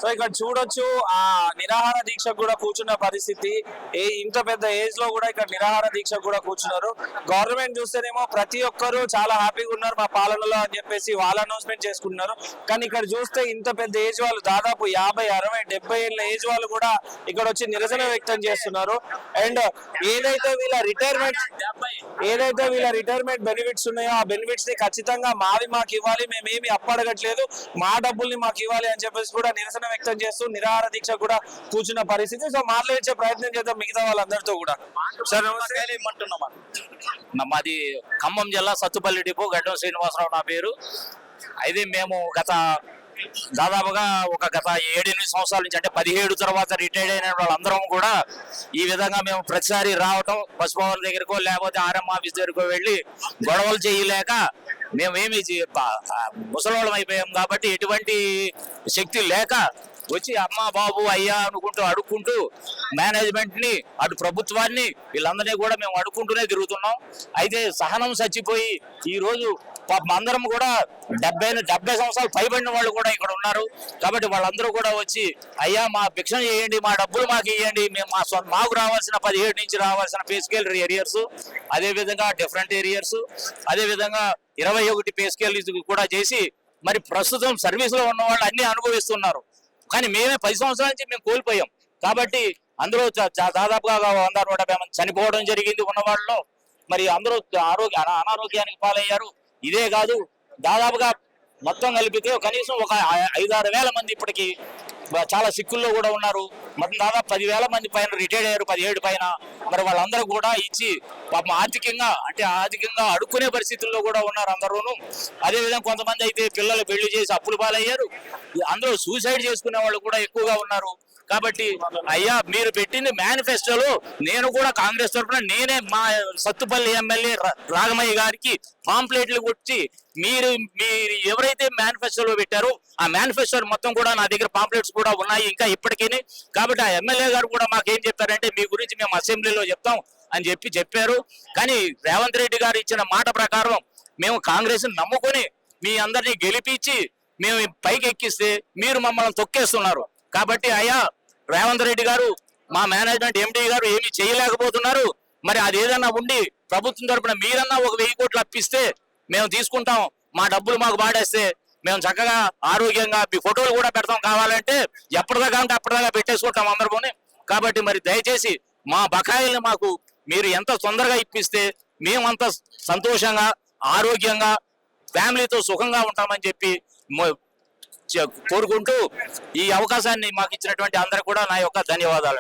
So ఇక్కడ చూడొచ్చు ఆ నిరాహార దీక్ష కూడా కూర్చున్న పరిస్థితి. ఇంత పెద్ద ఏజ్ లో కూడా ఇక్కడ నిరాహార దీక్ష కూడా కూర్చున్నారు. గవర్నమెంట్ చూస్తేనేమో ప్రతి ఒక్కరు చాలా హ్యాపీగా ఉన్నారు మా పాలనలో అని చెప్పేసి వాళ్ళ అనౌన్స్మెంట్ చేసుకుంటున్నారు. కానీ ఇక్కడ చూస్తే ఇంత పెద్ద ఏజ్ వాళ్ళు దాదాపు 50, 60, 70 ఏళ్ళ ఏజ్ వాళ్ళు కూడా ఇక్కడ వచ్చి నిరసన వ్యక్తం చేస్తున్నారు. అండ్ ఏదైతే వీళ్ళ రిటైర్మెంట్ బెనిఫిట్స్ ఉన్నాయో ఆ బెనిఫిట్స్ ని ఖచ్చితంగా మాకు ఇవ్వాలి, మేమేమి అప్పడగట్లేదు, మా డబ్బుల్ని మాకు ఇవ్వాలి అని చెప్పేసి కూడా నిరసన వ్యక్తం చేస్తూ నిరాహార దీక్ష కూడా కూర్చున్న పరిస్థితి. సో మాట్లాడించే ప్రయత్నం చేద్దాం మిగతా వాళ్ళందరితో కూడా. సార్ మాది ఖమ్మం జిల్లా సత్తుపల్లి డిపో, గడ్డం శ్రీనివాసరావు నా పేరు. అయితే మేము దాదాపుగా గత 7-8 సంవత్సరాల నుంచి, అంటే 17 తర్వాత రిటైర్డ్ అయిన వాళ్ళందరం కూడా ఈ విధంగా మేము ప్రతిసారి రావటం, బస్ భవన్ దగ్గరకో లేకపోతే ఆర్ఎం ఆఫీస్ దగ్గరకో వెళ్ళి గొడవలు చేయలేక మేమేమి ముసలోళ్ళం అయిపోయాం. కాబట్టి ఎటువంటి శక్తి లేక వచ్చి అమ్మ బాబు అయ్యా అనుకుంటూ అడుక్కుంటూ మేనేజ్మెంట్ ని అటు ప్రభుత్వాన్ని వీళ్ళందరినీ కూడా మేము అడుక్కుంటూనే తిరుగుతున్నాం. అయితే సహనం చచ్చిపోయి ఈ రోజు అందరం కూడా 70 సంవత్సరాలు పైబడిన వాళ్ళు కూడా ఇక్కడ ఉన్నారు. కాబట్టి వాళ్ళందరూ కూడా వచ్చి అయ్యా మా భిక్షణ చేయండి, మా డబ్బులు మాకు ఇవ్వండి, మేము మాకు రావాల్సిన 17 నుంచి రావాల్సిన పే స్కేల్ ఏరియర్స్, అదేవిధంగా డిఫరెంట్ ఏరియర్స్, అదేవిధంగా 21 పే స్కేల్ కూడా చేసి మరి ప్రస్తుతం సర్వీస్ లో ఉన్న వాళ్ళు అన్ని అనుభవిస్తున్నారు. కానీ మేమే 10 సంవత్సరాల నుంచి మేము కోల్పోయాం. కాబట్టి అందరూ దాదాపుగా 100-150 మంది చనిపోవడం జరిగింది ఉన్న వాళ్ళలో. మరి అందరూ అనారోగ్యానికి పాలయ్యారు. ఇదే కాదు, దాదాపుగా మొత్తం కలిపితే కనీసం 5-6 వేల మంది ఇప్పటికి చాలా సిక్కుల్లో కూడా ఉన్నారు. మొత్తం దాదాపు 10,000 మంది పైన రిటైర్డ్ అయ్యారు, 17 పైన. మరి వాళ్ళందరూ కూడా ఇచ్చి పాపం ఆర్థికంగా అడుక్కునే పరిస్థితుల్లో కూడా ఉన్నారు అందరూను. అదేవిధంగా కొంతమంది అయితే పిల్లలు పెళ్లి చేసి అప్పులు పాలయ్యారు. అందరూ సూసైడ్ చేసుకునే వాళ్ళు కూడా ఎక్కువగా ఉన్నారు. కాబట్టి అయ్యా మీరు పెట్టింది మేనిఫెస్టోలో నేను కూడా కాంగ్రెస్ తరఫున నేనే మా సత్తుపల్లి ఎమ్మెల్యే రాగమయ్య గారికి పాంప్లెట్లు కొట్టి మీరు ఎవరైతే మేనిఫెస్టోలో పెట్టారో ఆ మేనిఫెస్టో మొత్తం కూడా నా దగ్గర పాంప్లెట్స్ కూడా ఉన్నాయి ఇంకా ఇప్పటికీ. కాబట్టి ఆ ఎమ్మెల్యే గారు కూడా మాకేం చెప్పారంటే మీ గురించి మేము అసెంబ్లీలో చెప్తాం అని చెప్పారు. కానీ రేవంత్ రెడ్డి గారు ఇచ్చిన మాట ప్రకారం మేము కాంగ్రెస్ నమ్ముకొని మీ అందరినీ గెలిపించి మేము పైకి ఎక్కిస్తే మీరు మమ్మల్ని తొక్కేస్తున్నారు. కాబట్టి అయ్యా రేవంత్ రెడ్డి గారు, మా మేనేజ్మెంట్ ఎండీ గారు ఏమి చేయలేకపోతున్నారు. మరి అది ఏదన్నా ఉండి ప్రభుత్వం తరపున మీరన్నా 1000 కోట్లు అప్పిస్తే మేము తీసుకుంటాం, మా డబ్బులు మాకు వాడేస్తే మేము చక్కగా ఆరోగ్యంగా మీ ఫోటోలు కూడా పెడతాం, కావాలంటే ఎప్పటిదాకా అంటే అప్పటిదాకా పెట్టేసుకుంటాం అందరిలోనే. కాబట్టి మరి దయచేసి మా బకాయిల్ని మాకు మీరు ఎంత తొందరగా ఇప్పిస్తే మేమంత సంతోషంగా ఆరోగ్యంగా ఫ్యామిలీతో సుఖంగా ఉంటామని చెప్పి కోరుకుంటూ ఈ అవకాశాన్ని మాకు ఇచ్చినటువంటి అందరికి కూడా నా యొక్క ధన్యవాదాలు.